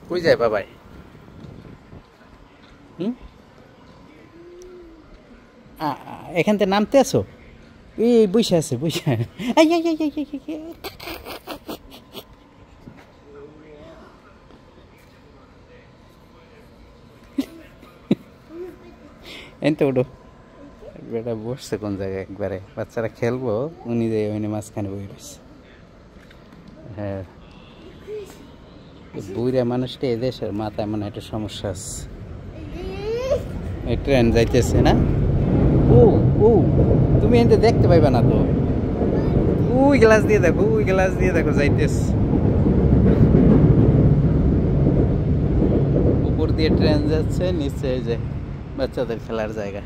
কই যায় বাবাই? হুম, এখান থেকে নামতে আসো? এই বসে আছে, বসে। এনতে উঠো। বেটা বসছে কোন জায়গায় একবারে, বাচ্চারা খেলবো, উনি যে ওইখানে মাঝখানে বই রয়েছে। হ্যাঁ, বুড়া মানুষটা এদেশের মাথায় মানে একটা সমস্যা আছে। এই ট্রেন যাইতেছে না? ও, ও, তুমি এনতে দেখতে পাইবা না তো। ওই গ্লাস দিয়ে দেখো, ওই গ্লাস দিয়ে দেখো যাইতেছে। উপর দিয়ে ট্রেন যাচ্ছে, নিচে এই যে বাচ্চাদের খেলার জায়গা।